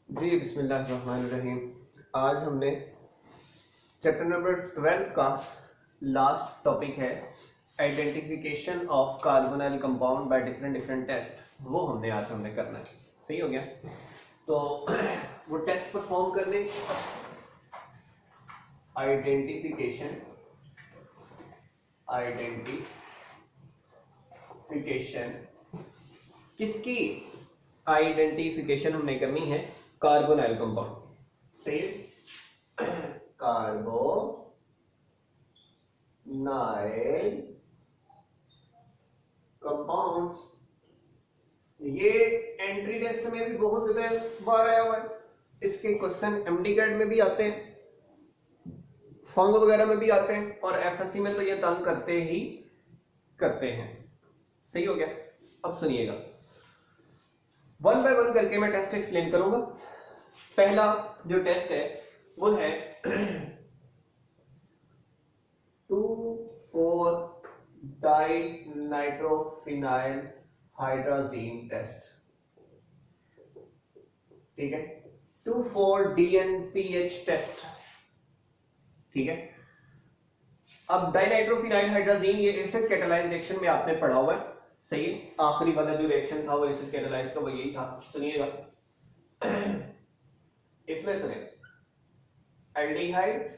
जी बिस्मिल्लाहिर्रहमानिर्रहीम। आज हमने चैप्टर नंबर 12 का लास्ट टॉपिक है identification of carbonyl compound by different different test. वो हमने करना है। सही हो गया। तो वो टेस्ट परफॉर्म करने आइडेंटिफिकेशन किसकी आइडेंटिफिकेशन हमने करनी है? Carbonyl compound. सही है। कार्बोनाइल कंपाउंड्स, ये एंट्री टेस्ट में भी बहुत ज्यादा बार आया हुआ है। इसके क्वेश्चन एमडी कैट में भी आते हैं, फंग वगैरह में भी आते हैं, और एफएससी में तो ये तंग करते हैं। सही हो गया। अब सुनिएगा, वन बाय वन करके मैं टेस्ट एक्सप्लेन करूंगा। पहला जो टेस्ट है वो है 2,4 डाइनाइट्रोफिनाइल हाइड्राजीन टेस्ट। ठीक है, 2,4 DNPH टेस्ट। ठीक है। अब डाइनाइट्रोफिनाइल हाइड्राजीन ये एसिड कैटालाइज रिएक्शन में आपने पढ़ा हुआ है। सही है। आखिरी वाला जो रिएक्शन था वो एसिड कैटालाइज का वो यही था। सुनिएगा, इसमें सुने, एल्डिहाइड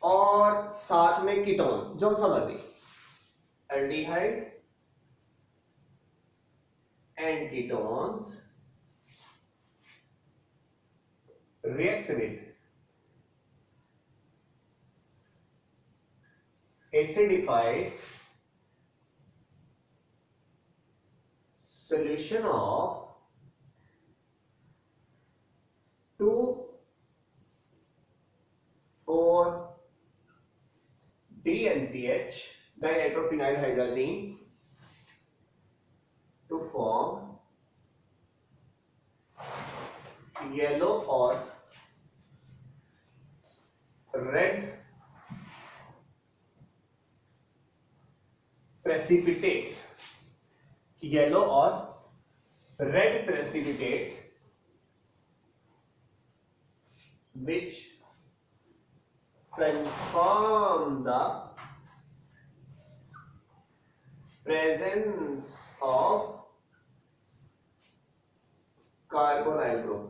और साथ में कीटोन, जो समझ ली, aldehyde and ketones react with acidified solution of 2,4 DNPH dinitrophenyl hydrazine to form yellow or red precipitates, yellow or red precipitate which confirm the presence of carbonyl group,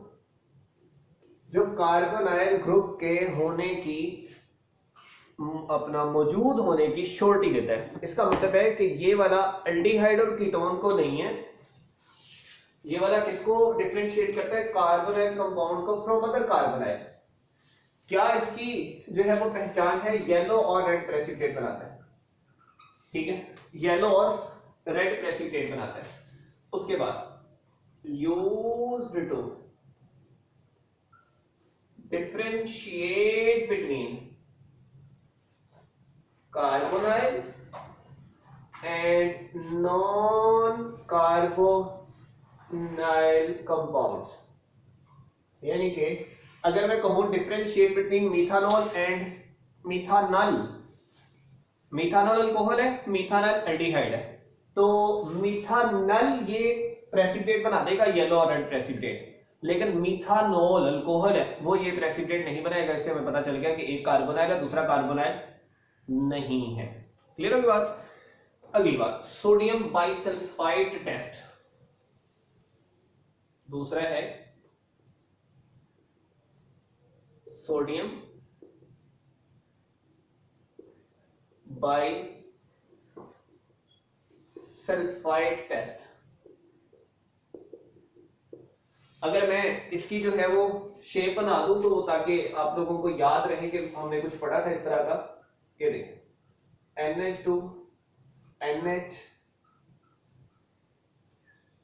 जो कार्बोनाइल ग्रुप के होने की अपना मौजूद होने की श्योरिटी देता है। इसका मतलब है कि ये वाला एल्डिहाइड और कीटोन को नहीं है, ये वाला किसको डिफरेंशिएट करता है? कार्बोनाइल कंपाउंड को फ्रॉम अदर कार्बोनाइल। क्या इसकी जो है वो पहचान है? येलो और रेड प्रेसिपिटेट बनाता है। ठीक है, येलो और रेड प्रेसिपिटेट बनाता है। उसके बाद used to differentiate between carbonyl and non carbonyl compounds. यानी कि अगर मैं कहूं differentiate between methanol and methanal, methanol alcohol है, मिथानल एल्डिहाइड है, तो मिथानल ये प्रेसिपिटेट बना देगा येलो और रेड प्रेसिपिटेट, लेकिन मिथानॉल अल्कोहल है वो ये प्रेसिपिटेट नहीं बनाएगा। इससे हमें पता चल गया कि एक कार्बोनाइल है दूसरा कार्बोनाइल नहीं है। क्लियर होगी बात? अगली बात, सोडियम बाइसल्फाइड टेस्ट। दूसरा है सोडियम बाइसल्फाइड टेस्ट। अगर मैं इसकी जो है वो शेप बना दूं तो ताकि आप लोगों को याद रहे कि हमने कुछ पढ़ा था इस तरह का। ये देखें, NH2 NH,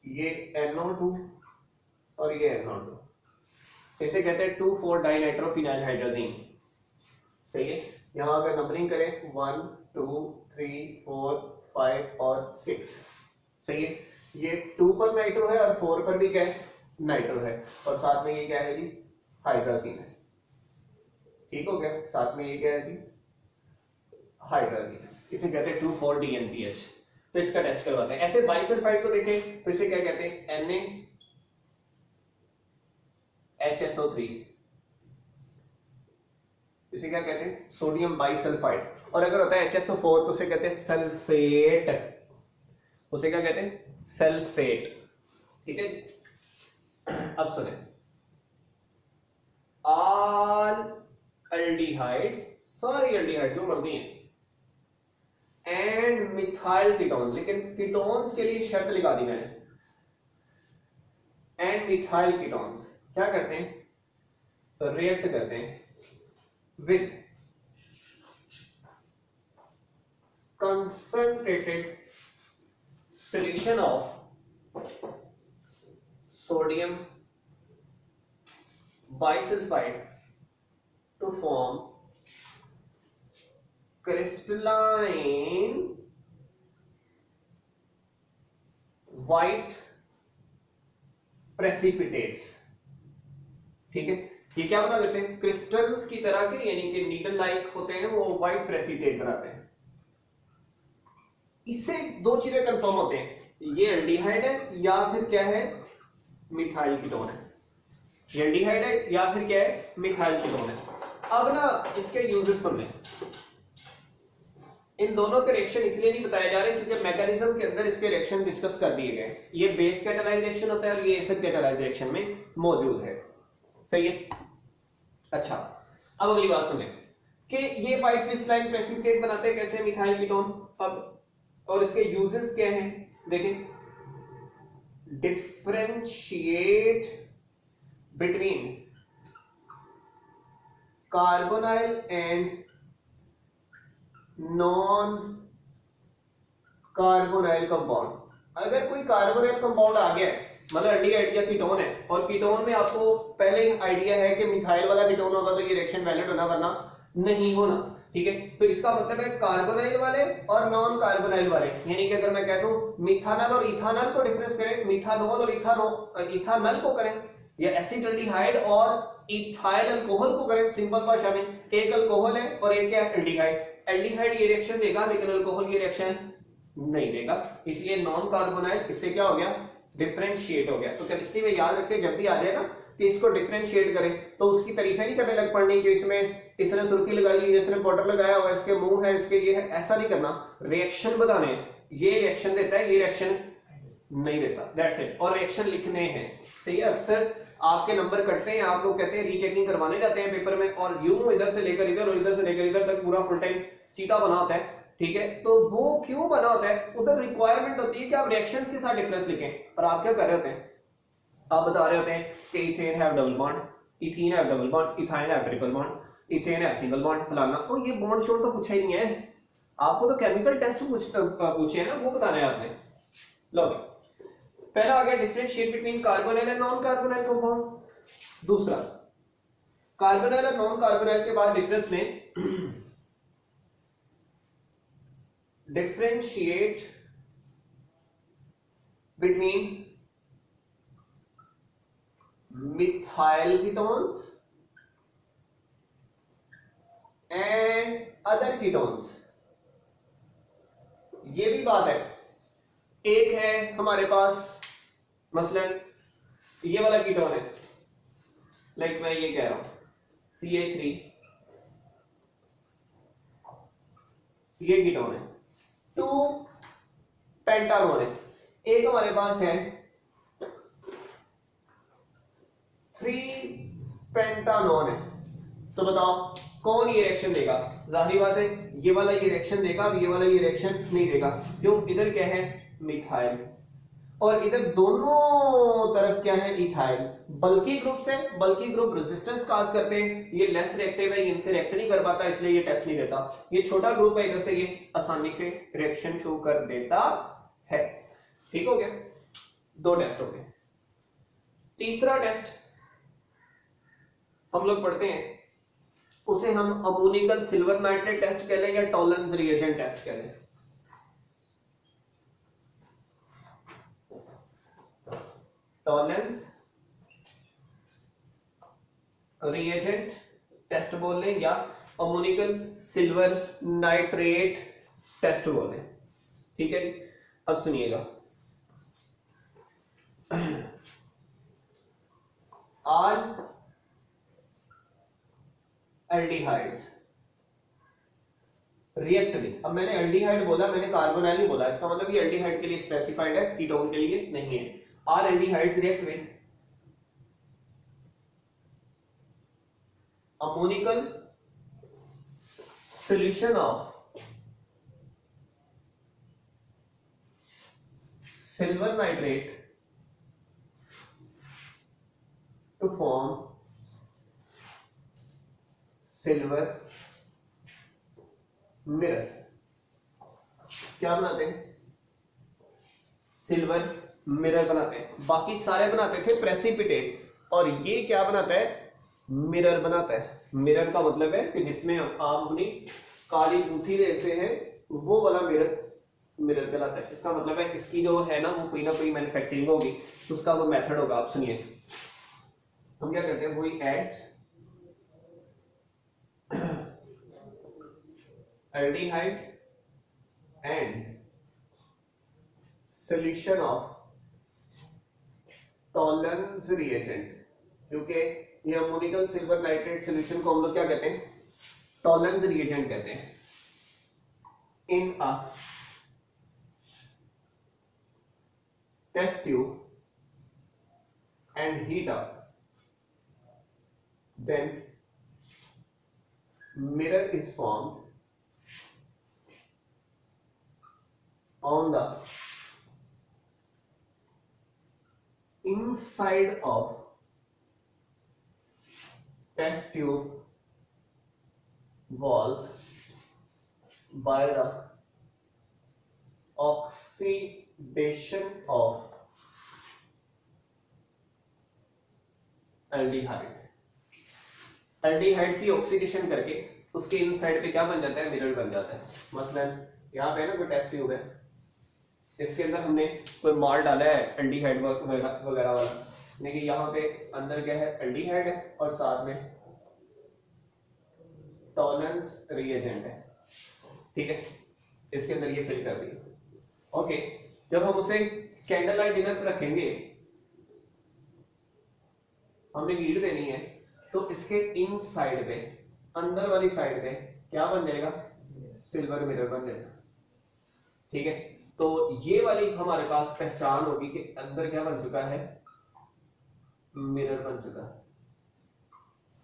ये NO2 और ये NO2, इसे कहते हैं 2,4 डाइनाइट्रोफिनाइल हाइड्राजीन। सही है। यहां अगर नंबरिंग करें 1 2 3 4 5 और 6। सही है। ये 2 पर नाइट्रो है और 4 पर भी क्या है? नाइट्रो है, और साथ में ये क्या है जी? हाइड्राजीन है। ठीक हो गया। साथ में ये क्या है जी? हाइड्राजीन। इसे कहते हैं 2,4 DNPH। तो इसका टेस्ट करवाते हैं। ऐसे बाइसल्फाइड को देखें तो इसे क्या कहते हैं? Na HSO3, इसे क्या कहते हैं? Sodium bisulphide. और अगर होता है HSO4 तो उसे कहते हैं सल्फेट, उसे क्या कहते हैं? सल्फेट। ठीक है, अब सुने, ऑल एल्डिहाइड्स, सारी एल्डिहाइड जो मर्दी हैं, एंड मिथाइल कीटोन, लेकिन कीटोन्स के लिए शर्त लगा दी मैंने, एंड मिथाइल कीटोन्स क्या करते हैं? तो रिएक्ट करते हैं with concentrated solution of sodium bisulfite to form crystalline white precipitates। ठीक है, ये क्या बना देते हैं? क्रिस्टल की तरह के, यानी कि नीडल लाइक होते हैं, वो व्हाइट प्रेसिपिटेट बनाते हैं। इससे दो चीजें कंफर्म होते हैं, ये एल्डिहाइड है या फिर क्या है? मिथाइल कीटोन है। ये एल्डिहाइड है या फिर क्या है? मिथाइल कीटोन है। अब ना इसके यूजेस सुन लें। इन दोनों के रिएक्शन इसलिए नहीं बताए जा रहे क्योंकि मैकेनिज्म के अंदर इसके रिएक्शन डिस्कस कर दिए गए। ये बेस कैटालाइज रिएक्शन होता है और ये एसिड कैटालाइज रिएक्शन में मौजूद है। सही है। अच्छा, अब अगली बात सुने कि ये व्हाइट क्रिस्टलाइन प्रेसिपिटेट बनाते हैं कैसे? Methyl ketone. अब और इसके यूजेस क्या हैं? देखें, differentiate between carbonyl and non carbonyl compound. अगर कोई कार्बोनाइल कंपाउंड आ गया है, मतलब एल्डिहाइड या कीटोन है, और कीटोन में आपको पहले ही आइडिया है कि मिथाइल वाला कीटोन होगा तो ये रिएक्शन वैलिड होना वरना नहीं होना। ठीक है, तो इसका मतलब है कार्बोनाइल वाले और नॉन कार्बोनाइल वाले, यानी कि अगर मैं कहता हूं मिथानल और इथानल को डिफरेंस करें, मिथानोल और इथानल को करें, या एसिटाल्डिहाइड और इथाइल अल्कोहल को करें, सिंपल भाषा में एक अल्कोहल है और एक क्या है? एल्डिहाइड। एल्डिहाइड ये रिएक्शन देगा लेकिन अल्कोहल ये रिएक्शन नहीं देगा, इसलिए नॉन कार्बोनाइल इससे क्या हो गया? डिफरेंशिएट हो गया। तो केमिस्ट्री में याद रखें, जब भी आ जाएगा कि इसको डिफरेंशिएट करें तो उसकी तारीफें नहीं करने लग पड़नी कि इसमें इसने सुर्खी लगाई है, इसने पाउडर लगाया हुआ है, इसके मुंह है, इसके ये है, ऐसा नहीं करना। रिएक्शन बताने, ये रिएक्शन देता है, ये रिएक्शन नहीं देता, दैट्स इट। और रिएक्शन लिखने हैं। सही है, अक्सर आपके नंबर कटते हैं, आप लोग कहते हैं रीचेकिंग करवाने जाते हैं पेपर में, और यूं इधर से लेकर इधर और इधर से लेकर इधर तक पूरा फुल टाइम चीता बना होता है। ठीक है, तो वो क्यों बना होता है? उधर रिक्वायरमेंट होती है कि आप रिएक्शंस के साथ डिफरेंस लिखें, और आप क्या कर रहे होते हैं? आप बता रहे होते हैं कि ethane have double bond, ethene have double bond, ethyne have triple bond, ethane have single bond, फलाना। तो ये बॉन्ड शोड तो पूछा ही नहीं है, आपको तो केमिकल टेस्ट पूछे हैं ना, वो बताना है आपने। लो, पहला आ गया differentiate between carbonyl and non carbonyl compound. दूसरा, कार्बोनाइल और नॉन कार्बोनाइल के बाद डिफरेंस में differentiate between methyl ketones and other ketones। ये भी बात है, एक है हमारे पास मसलन ये वाला कीटोन है, लाइक मैं ये कह रहा हूं CH3, ये कीटोन है, 2 पेंटानोन है। एक हमारे पास है 3 पेंटानोन है। तो बताओ कौन ये रिएक्शन देगा? जाहिर बात है ये वाला ये रिएक्शन देगा, ये वाला ये रिएक्शन नहीं देगा। क्यों? इधर क्या है? मिथाइल, और इधर दोनों तरफ क्या है? इथाइल। बल्कि ग्रुप से, बल्कि ग्रुप रेजिस्टेंस काज करते हैं, ये लेस रिएक्टिव है, इनसे रिएक्ट नहीं कर पाता, इसलिए ये टेस्ट नहीं देता। ये छोटा ग्रुप है, इधर से ये आसानी से रिएक्शन शो कर देता है। ठीक हो गया? 2 टेस्ट हो गए। तीसरा टेस्ट हम लोग पढ़ते हैं, उसे हम अमोनिकल सिल्वर नाइट्रेट टेस्ट कह लें या टॉलरेंस रिएजेंट टेस्ट कह लें। टॉलरेंस रिएजेंट टेस्ट बोल लें या अमोनिकल सिल्वर नाइट्रेट टेस्ट बोल लें। ठीक है, अब सुनिएगा, आज एल्डिहाइड्स रिएक्ट विद, अब मैंने एल्डिहाइड बोला, मैंने कार्बोनाइल नहीं बोला, इसका मतलब ये एल्डिहाइड के लिए स्पेसिफाइड है, कीटोन के लिए नहीं है। Are aldehydes react with ammoniacal solution of silver nitrate to form silver mirror। क्या बनाते हैं? सिल्वर मिरर बनाते हैं। बाकी सारे बनाते थे प्रेसिपिटेट, और ये क्या बनाता है? मिरर बनाता है। मिरर का मतलब है कि जिसमें आप अपनी काली बूथी देखते हैं, वो वाला मिरर कहलाता है। इसका मतलब है इसकी जो है ना, वो कोई ना कोई मैन्युफैक्चरिंग होगी, तो उसका वो मेथड होगा। आप सुनिए, हम क्या करते हैं, we add aldehyde and solution of Tollens reagent, क्योंकि ये अमोनिकल सिल्वर नाइट्रेट सॉल्यूशन को हम लोग क्या कहते हैं? टॉलरेंस रिएजेंट कहते हैं। In a test tube and heat up, then mirror is formed on the inside of test tube walls by the oxidation of aldehyde. Aldehyde की ऑक्सीडेशन करके उसके इनसाइड पे क्या बन जाता है? मिरर बन जाता है। मसलन यहाँ पे ना कोई टेस्ट ट्यूब है, इसके अंदर हमने कोई माल डाला है एल्डिहाइड वगैरह वाला, लेकिन यहाँ पे अंदर क्या है? एल्डिहाइड है और साथ में टॉलरेंस रिएजेंट है। ठीक है, इसके अंदर ये फिल कर दिया। ओके, जब हम उसे कैंडल लाइट डिनर पर रखेंगे, हमने हीट देनी है, तो इसके इन साइड पे, अंदर वाली साइड पे क्या बन जाएगा? सिल्वर मिरर बन जाएगा। ठीक है, तो ये वाली हमारे पास पहचान होगी कि अंदर क्या बन चुका है? मिरर बन चुका है।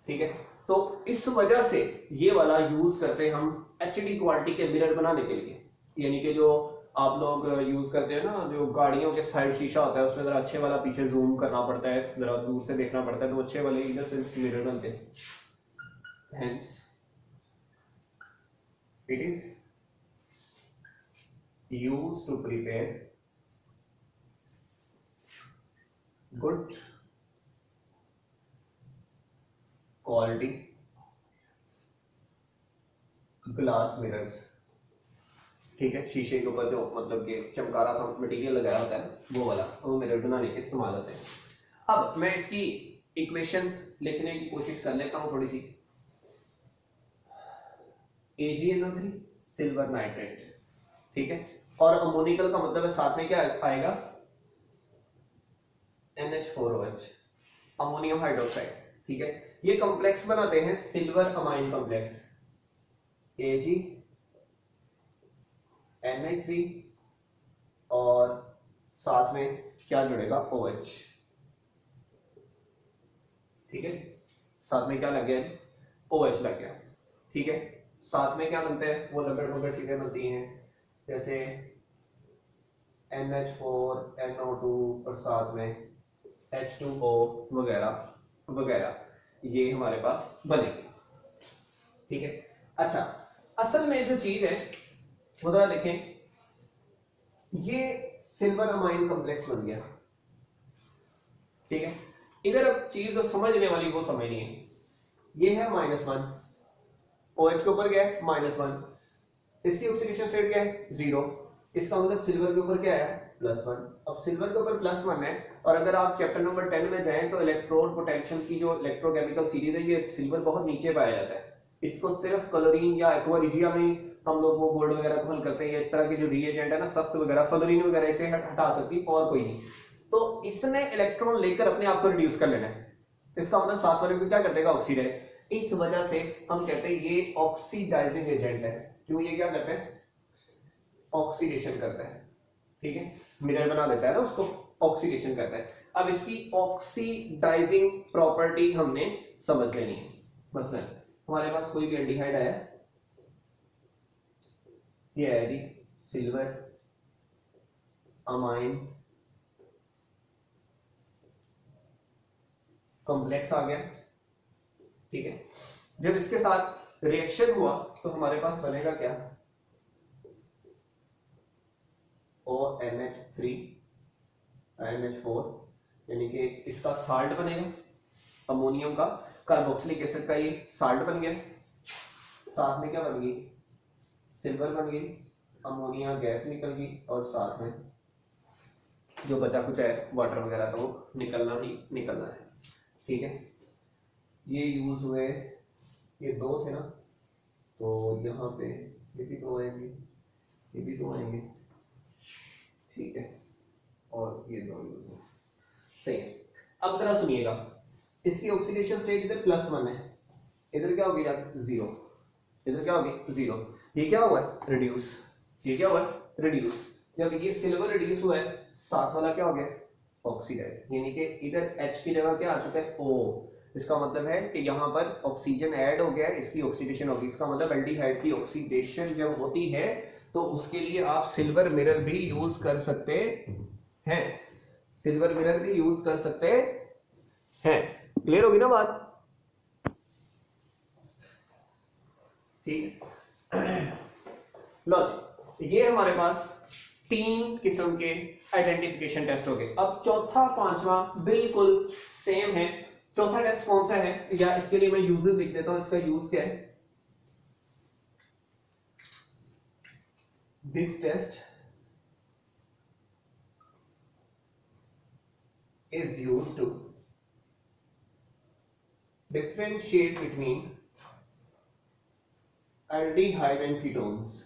ठीक है, तो इस वजह से ये वाला यूज करते हैं हम एचडी क्वालिटी के मिरर बनाने के लिए। यानी कि जो आप लोग यूज करते हैं ना, जो गाड़ियों के साइड शीशा होता है, उसमें जरा अच्छे वाला पीछे जूम करना पड़ता है, जरा दूर से देखना पड़ता है, तो अच्छे वाले इधर से मिरर बनते हैं। Hence it is used to prepare good quality glass mirrors. ठीक है, शीशे के ऊपर जो मतलब कि चमकारा सा मटेरियल लगाया होता है, वो वाला, वो मिरर बनाने के इस्तेमाल होते हैं। अब मैं इसकी इक्वेशन लिखने की कोशिश कर लेता हूं थोड़ी सी। AgNO3 सिल्वर नाइट्रेट, ठीक है, और अमोनिकल का मतलब है साथ में क्या आएगा? NH4OH, ammonium hydroxide. ठीक है, ये कॉम्प्लेक्स बनाते हैं सिल्वर अमाइन कॉम्प्लेक्स, AgNH3 और साथ में क्या जुड़ेगा? OH। ठीक है, साथ में क्या लग गया? OH लग गया। ठीक है, साथ में क्या बनते हैं? वो लगड़ वगड़ चीजें बनती हैं, जैसे NH4, NO2 और साथ में H2O वगैरह वगैरह, ये हमारे पास बनेगी। ठीक है, अच्छा, असल में जो चीज है वो जरा देखें, ये सिल्वर अमाइन कॉम्प्लेक्स बन गया। ठीक है, इधर अब चीज जो समझने वाली वो समझनी है। ये है -1, OH के ऊपर क्या है? -1, इसकी ऑक्सीडेशन स्टेट क्या है? 0। इसका मतलब सिल्वर के ऊपर क्या है? +1। अब सिल्वर के ऊपर +1 है, और अगर आप चैप्टर नंबर 10 में जाएं तो इलेक्ट्रोड पोटेंशियल की जो इलेक्ट्रोकेमिकल सीरीज है, ये सिल्वर बहुत नीचे पाया जाता है। इसको सिर्फ क्लोरीन या एक्वा रिजिया में हम लोग वो गोल्ड वगैरह को हल करते हैं, या इस तरह के जो रिएजेंट है ना, सख्त वगैरह, फ्लोरीन वगैरह, इसे हटा सकती और कोई नहीं। तो इसने इलेक्ट्रॉन लेकर अपने आप को रिड्यूस कर लेना है। इसका मतलब साथ वाले को क्या कर देगा? ऑक्सीडाइज। इस वजह से हम कहते हैं ये ऑक्सीडाइजिंग एजेंट है। क्यों? ये क्या करता है? ऑक्सीडेशन करता है। ठीक है, मिनरल बना देता है ना उसको, ऑक्सीडेशन करता है। अब इसकी ऑक्सीडाइजिंग प्रॉपर्टी हमने समझ लेनी है। मसलन हमारे पास कोई भी एल्डिहाइड आया, ये है जी सिल्वर अमाइन कॉम्प्लेक्स आ गया। ठीक है, जब इसके साथ रिएक्शन हुआ तो हमारे पास बनेगा क्या? ONH3 NH4, यानी कि इसका साल्ट बनेगा, अमोनियम का, कार्बोक्सिलिक एसिड का ये साल्ट बन गया। साथ में क्या बन गई? सिल्वर बन गई, अमोनिया गैस निकल गई, और साथ में जो बचा कुछ है वाटर वगैरह तो वो निकलना ही निकलना है। ठीक है, ये यूज हुए, ये दो थे ना, तो यहाँ पे ये भी दो आएंगे, ये भी दो आएंगे। ठीक है, और ये दो यूज हुए। सही है। अब जरा सुनिएगा, इसकी ऑक्सीडेशन स्टेट इधर +1 है, इधर क्या होगी? 0, इधर क्या होगी? 0। ये क्या हुआ? रिड्यूस। ये क्या हुआ? रिड्यूस। जब ये सिल्वर रिड्यूस हुआ है, साथ वाला क्या हो गया? ऑक्सीडाइज, यानी कि इधर H की जगह क्या आ चुका है? O। इसका मतलब है कि यहाँ पर ऑक्सीजन ऐड हो गया है, इसकी ऑक्सीडेशन होगी। इसका मतलब एल्डिहाइड की ऑक्सीडेशन जब होती है तो उसके लिए आप सिल्वर मिरर भी यूज कर सकते हैं। सिल्वर मिरर भी यूज कर सकते हैं। क्लियर होगी ना बात? ठीक है, लो जी, ये हमारे पास 3 किस्म के आइडेंटिफिकेशन टेस्ट हो गए। अब चौथा पांचवा बिल्कुल सेम है। चौथा टेस्ट कौन सा है, या इसके लिए मैं यूजेस लिख देता हूं, इसका यूज क्या है? This test is used to differentiate between aldehyde and ketones।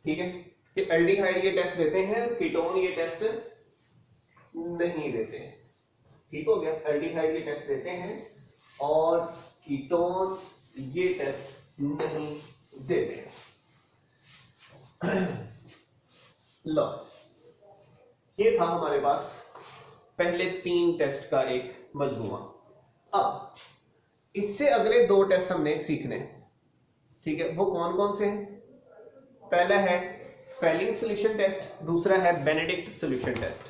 ठीक है, कि एल्डिहाइड ये टेस्ट देते हैं, कीटोन ये टेस्ट नहीं देते। ठीक हो गया, एल्डिहाइड ये टेस्ट देते हैं और कीटोन ये टेस्ट नहीं देते। लो, ये था हमारे पास पहले 3 टेस्ट का एक मजमूआ। अब इससे अगले 2 टेस्ट हमने सीखने। ठीक है, वो कौन कौन से हैं? पहला है फेलिंग सॉल्यूशन टेस्ट, दूसरा है बेनेडिक्ट सॉल्यूशन टेस्ट।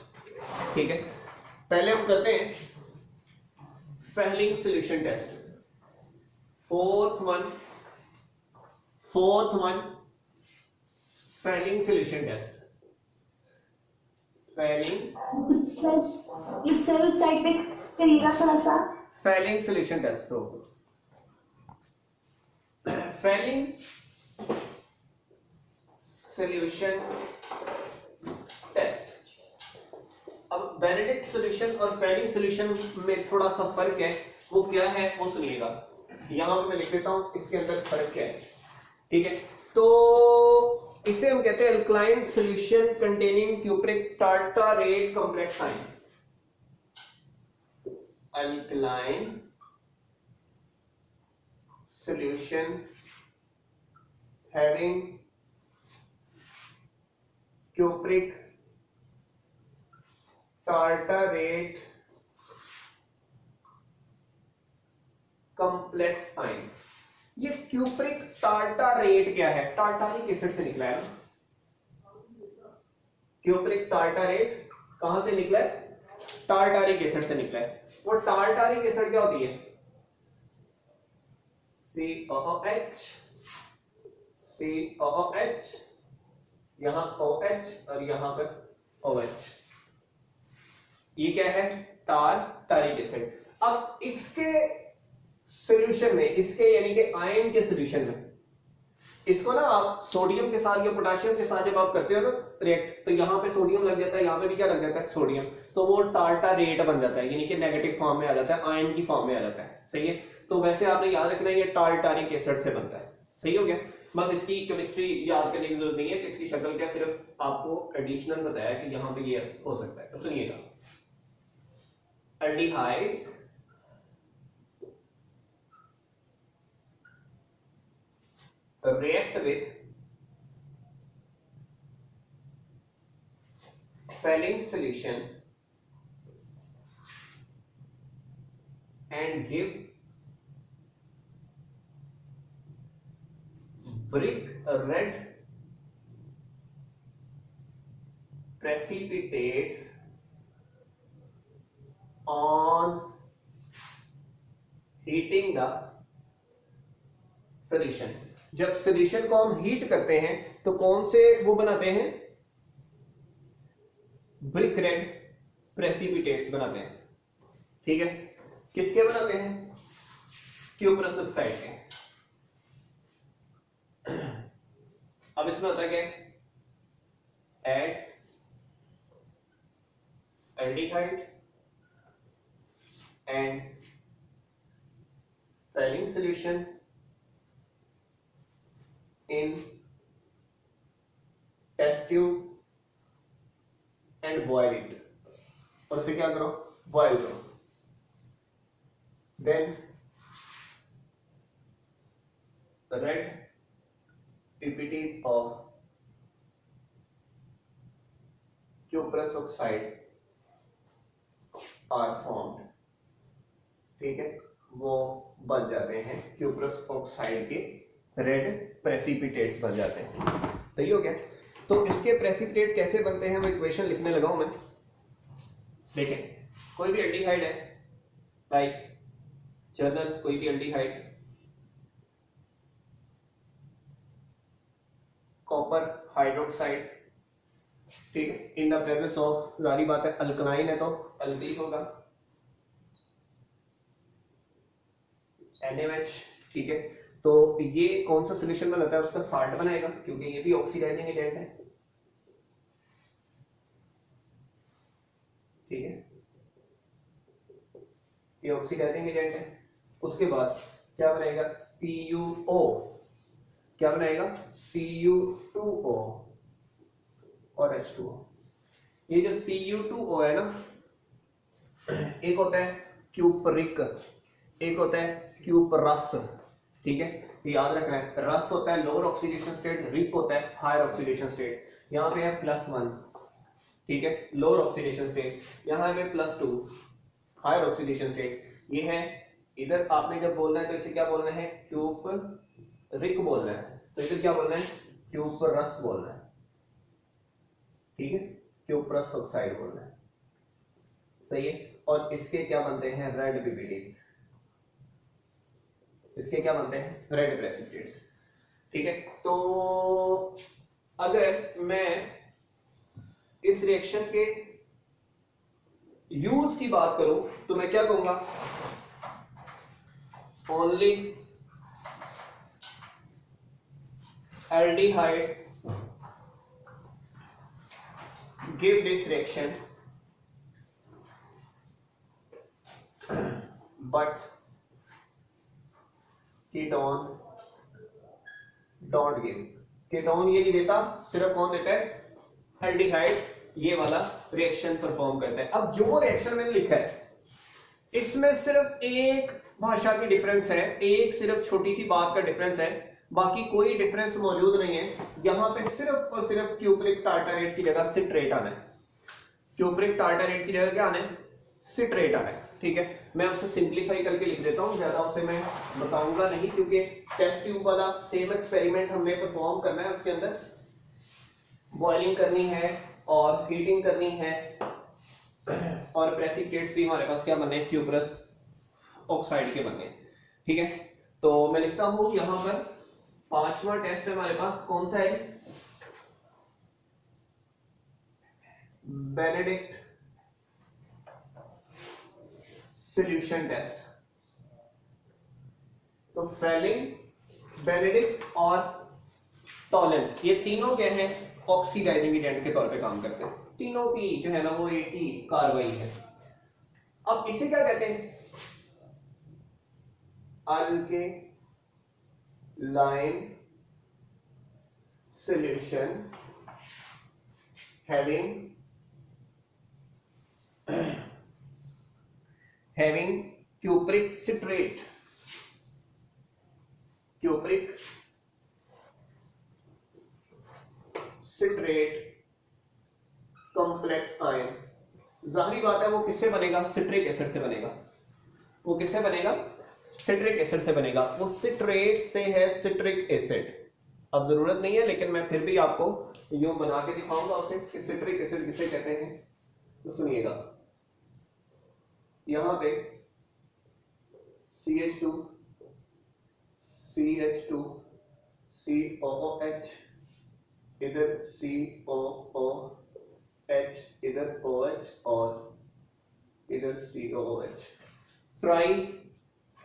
ठीक है, पहले हम करते हैं Fehling solution test. Fourth one Fehling solution test. Fehling इस साइड पे करिएगा थोड़ा सा। Fehling solution test. तो फेलिंग सॉल्यूशन टेस्ट। अब बेनेडिक्ट सॉल्यूशन और फेलिंग सॉल्यूशन में थोड़ा सा फर्क है, वो क्या है वो सुनिएगा। यहां पे मैं लिख देता हूं इसके अंदर फर्क क्या है। ठीक है, तो इसे हम कहते हैं alkaline solution containing cupric tartrate complex ion. Alkaline solution having cupric tartrate complex ion. ये क्यूप्रिक टार्टारेट क्या है? टार्टारिक एसिड से निकला है ना। क्यूप्रिक टार्टारेट कहां से निकला है? टार्टारिक एसिड से निकला है। वो टार्टारिक एसिड क्या होती है? COOH, COOH, यहां OH और यहां पर OH। ये क्या है? Tartaric acid. अब इसके सॉल्यूशन में, इसके यानी कि आयन के सॉल्यूशन में, इसको ना आप सोडियम के साथ या पोटेशियम के साथ जब आप करते हो ना रिएक्ट, तो यहाँ पे सोडियम लग जाता है, यहाँ पे भी क्या लग जाता है? सोडियम। तो वो टार्टारेट बन जाता है, यानी कि नेगेटिव फॉर्म में आ जाता है, आयन की फॉर्म में आ जाता है। सही है, तो वैसे आपने याद रखना है ये टार्टारिक एसिड से बनता है। सही हो गया, बस इसकी केमिस्ट्री याद करने की जरूरत नहीं है कि इसकी शक्ल क्या, सिर्फ आपको एडिशनल बताया कि यहाँ पे ये हो सकता है। तो सुनिएगा, aldehydes react with Fehling solution and give brick red precipitates on heating the solution। जब सॉल्यूशन को हम हीट करते हैं तो कौन से वो बनाते हैं, ब्रिक रेड प्रेसिपिटेट्स बनाते हैं। ठीक है, किसके बनाते हैं, क्यूप्रस ऑक्साइड के। अब इसमें होता है क्या, add aldehyde and Fehling solution in test tube and boil it, और उसे क्या करो, बॉयल करो। Then the red PPTs of cuprous oxide are formed। ठीक है, वो बन जाते हैं, क्यूप्रस ऑक्साइड के रेड प्रेसिपिटेट्स बन जाते हैं। सही हो गया। तो इसके प्रेसिपिटेट कैसे बनते हैं, मैं इक्वेशन लिखने लगा हूं मैं। देखें, कोई भी एल्डिहाइड है, लाइक जर्नल कोई भी एल्डिहाइड, कॉपर हाइड्रोक्साइड, ठीक है, इन द प्रेजेंस ऑफ, जारी बात है अल्कलाइन है तो अल्कील होगा, NaOH। ठीक है, तो ये कौन सा सॉल्यूशन बनाता है, उसका साल्ट बनाएगा, क्योंकि ये भी ऑक्सीडाइजिंग एजेंट है। ठीक है, ये ऑक्सीडाइजिंग एजेंट है। उसके बाद क्या बनाएगा, CuO, क्या बनाएगा, Cu2O और H2O। ये जो Cu2O है ना, एक होता है क्यूपरिक, एक होता है क्यूपरस। ठीक है, तो याद रखना है, रस होता है लोअर ऑक्सीडेशन स्टेट, रिक होता है हायर ऑक्सीडेशन स्टेट। यहाँ पे है +1, ठीक है, लोअर ऑक्सीडेशन स्टेट, यहाँ पे +2 हायर ऑक्सीडेशन स्टेट। ये है, इधर आपने जब बोलना है तो इसे क्या बोलना है, क्यूपरिक बोलना है, तो इसे क्या बोलना है, क्यूपरस बोलना है। ठीक है, क्यूपरस ऑक्साइड बोलना है। सही है, और इसके क्या बनते हैं, रेड पीपीटीज, इसके क्या बनते हैं, रेड प्रेसिपिटेट्स। ठीक है, तो अगर मैं इस रिएक्शन के यूज की बात करूं तो मैं क्या कहूंगा, only aldehyde give this reaction but ketone don't give. Ketone ये नहीं देता, सिर्फ कौन देता है, एल्डिहाइड ये वाला रिएक्शन परफॉर्म करता है। अब जो रिएक्शन मैंने लिखा है इसमें सिर्फ एक भाषा की डिफरेंस है, एक सिर्फ छोटी सी बात का डिफरेंस है, बाकी कोई डिफरेंस मौजूद नहीं है। यहां पे सिर्फ और सिर्फ क्यूप्रिक टार्टारेट की जगह सिट्रेट आना है, क्यूप्रिक टार्टारेट की जगह क्या आना है, सिट्रेट आना है। ठीक है, मैं उसे सिंप्लीफाई करके लिख देता हूं, ज्यादा उसे मैं बताऊंगा नहीं, क्योंकि टेस्ट ट्यूब वाला सेम एक्सपेरिमेंट हमने परफॉर्म करना है। उसके अंदर बॉइलिंग करनी है और हीटिंग करनी है, और प्रेसिपिटेट्स भी हमारे पास क्या बनने हैं, क्यूप्रस ऑक्साइड के बनने। ठीक है, तो मैं लिखता हूं यहां पर पांचवा टेस्ट हमारे पास कौन सा है, बेनेडिक्ट सॉल्यूशन टेस्ट। तो फेलिंग, बेनेडिक्ट और टॉलेंस, ये तीनों क्या है, ऑक्सीडाइजिंग एजेंट के तौर पे काम करते हैं। तीनों की जो है ना वो एक ही कार्रवाई है। अब इसे क्या कहते हैं, alkaline solution having cupric citrate, cupric citrate complex ion, जाहिर बात है वो किससे बनेगा, सिट्रिक एसिड से बनेगा। वो किससे बनेगा, सिट्रिक एसिड से बनेगा। वो सिट्रेट से है सिट्रिक एसिड। अब जरूरत नहीं है लेकिन मैं फिर भी आपको यूं बना के दिखाऊंगा उसे कि सिट्रिक एसिड किसे कहते हैं। तो सुनिएगा, यहां पे CH2 CH2 COOH, इधर COOH, इधर OH और इधर COOH। ट्राई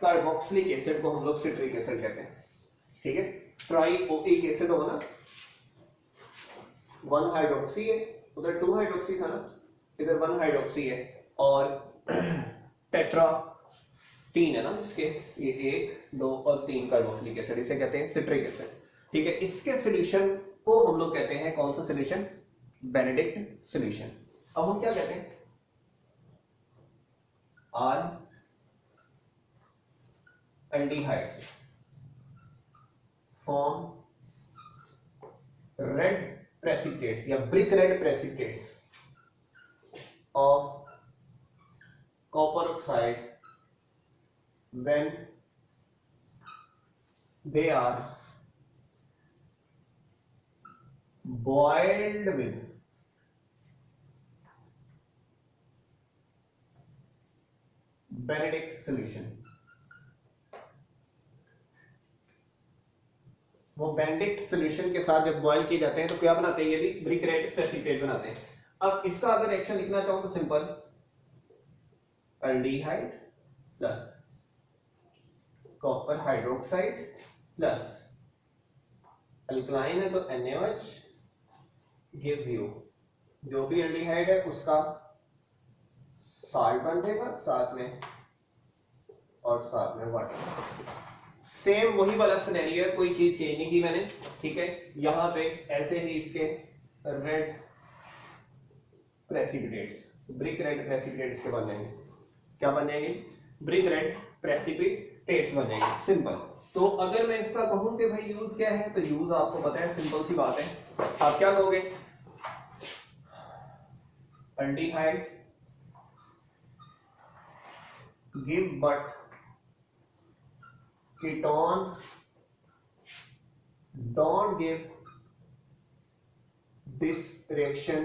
कार्बोक्सिलिक एसिड को हम लोग सिट्रिक एसिड कहते हैं। ठीक है, ट्राई ओइक एसिड होगा ना, 1 हाइड्रोक्सी है, उधर 2 हाइड्रोक्सी था ना, इधर 1 हाइड्रोक्सी है, और टेट्रा 3 है ना इसके, ये 1 2 और 3 कार्बोक्सिलिक एसिड, इसे कहते हैं सिट्रिक एसिड। ठीक है, इसके सॉल्यूशन को हम लोग कहते हैं कौन सा सॉल्यूशन, बेनेडिक्ट सॉल्यूशन। अब हम क्या कहते हैं, are aldehydes form red precipitates या brick red precipitates of copper oxide when they are boiled with Benedict solution। वो बेनेडिक्ट सॉल्यूशन के साथ जब बॉयल किए जाते हैं तो क्या बनाते हैं, ये भी ब्रिक रेड प्रेसिपिटेट बनाते हैं। अब इसका अगर रिएक्शन लिखना चाहूं तो simple, aldehyde plus copper hydroxide plus alkaline है तो NaOH गिव्स यू, जो भी एल्डिहाइड है उसका साल्ट बन जाएगा साथ में, और साथ में वाटर। सेम वही वाला सिनेरियो है, कोई चीज चेंज नहीं की मैंने। ठीक है, यहां पे ऐसे ही इसके red precipitates, brick red precipitates के बन जाएंगे। क्या बन जाएंगे, ब्रिक रेड प्रेसिपिटेट्स बन जाएंगे, सिंपल। तो अगर मैं इसका कहूं कि भाई यूज क्या है, तो यूज आपको पता है, सिंपल सी बात है। आप क्या कहोगे, aldehyde give but ketone don't give this reaction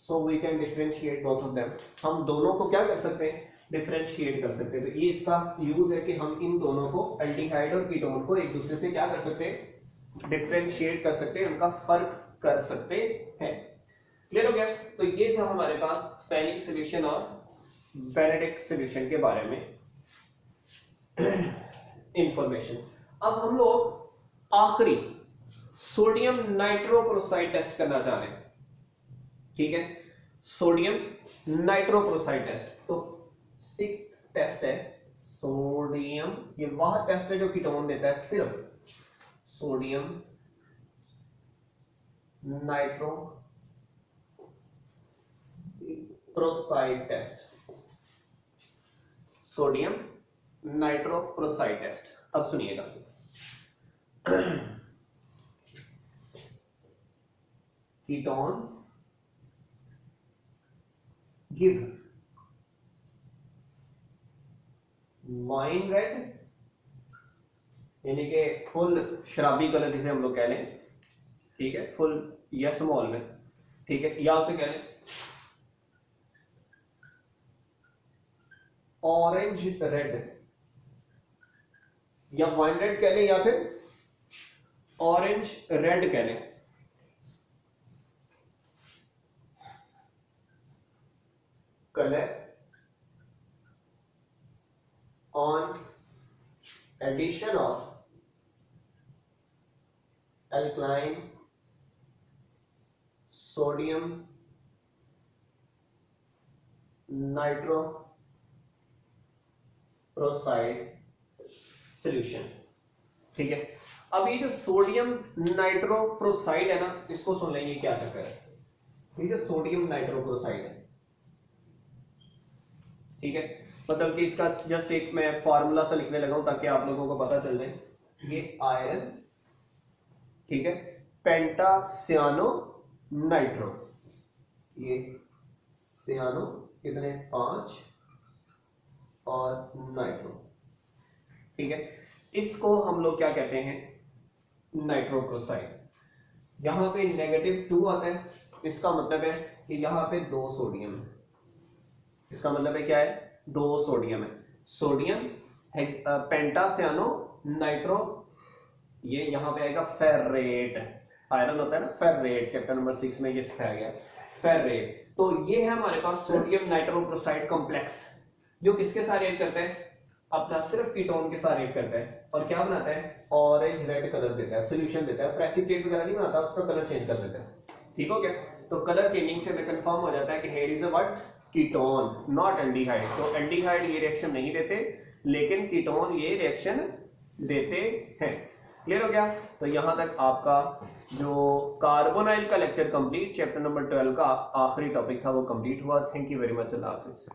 so we can differentiate both of them। हम दोनों को क्या कर सकते हैं, डिफरेंशिएट कर सकते हैं। तो ये इसका यूज है कि हम इन दोनों को, एल्डिहाइड और कीटोन को, एक दूसरे से क्या कर सकते हैं, डिफरेंशिएट कर सकते हैं, उनका फर्क कर सकते हैं। क्लियर हो गया। तो ये था हमारे पास फेनिक सॉल्यूशन और बेनेडिक्ट सॉल्यूशन के बारे में इंफॉर्मेशन। अब हम लोग आखिरी सोडियम नाइट्रोक्लोराइड टेस्ट करना चाह रहे हैं। ठीक है, सोडियम नाइट्रोक्लोराइड टेस्ट। तो 6th टेस्ट है सोडियम, ये वह टेस्ट है जो कीटोन देता है, सिर्फ sodium nitrochloride test, sodium nitrochloride test. अब सुनिएगा, कीटोन्स गिव वाइन रेड, यानी कि फुल शराबी कलर जिसे हम लोग कह लें। ठीक है, फुल या स्मॉल में। ठीक है, या उसे कह लें ऑरेंज रेड, या वाइन रेड कह लें, या फिर ऑरेंज रेड कह लें। Colour on addition of alkaline sodium nitrochloride solution. ठीक है, अब ये जो सोडियम नाइट्रोक्लोराइड है ना, इसको सुन लेंगे क्या चक्कर है। ये जो सोडियम नाइट्रोक्लोराइड है, ठीक है, मतलब कि इसका जस्ट एक मैं फार्मूला सा लिखने लगा हूं ताकि आप लोगों को पता चल जाए। ये आयरन, ठीक है, पेंटासियानो नाइट्रो, ये सियानो कितने 5 और नाइट्रो, ठीक है। इसको हम लोग क्या कहते हैं, नाइट्रोक्लोराइड। यहां पे -2 आता है, इसका मतलब है कि यहां पे 2 सोडियम है, इसका मतलब है क्या है, 2 सोडियम है, सोडियम पेंटासियानो नाइट्रो, ये यहां पे आएगा फेरेट, आयरन होता है ना फेरेट, चैप्टर नंबर 6 में ये सिखाया गया फेरेट। तो ये है हमारे पास सोडियम नाइट्रोक्लोराइड कॉम्प्लेक्स, जो किसके साथ रिएक्ट करते हैं, अपना सिर्फ कीटोन के साथ रिएक्ट करता है और क्या बनाता है, ऑरेंज रेड कलर देता है, सॉल्यूशन देता है, प्रेसिपिटेट वगैरह नहीं बनाता, उसका कलर चेंज कर देता है, ठीक हो गया। तो कलर चेंजिंग से हमें कंफर्म हो जाता है कि here is a what, ketone not aldehyde. तो एल्डिहाइड ये रिएक्शन नहीं देते, लेकिन कीटोन ये रिएक्शन देते हैं। क्लियर हो गया। तो यहां तक आपका जो कार्बोनाइल का लेक्चर कंप्लीट, चैप्टर नंबर 12 का आखिरी टॉपिक था वो कंप्लीट हुआ। Thank you very much, Allah Hafiz.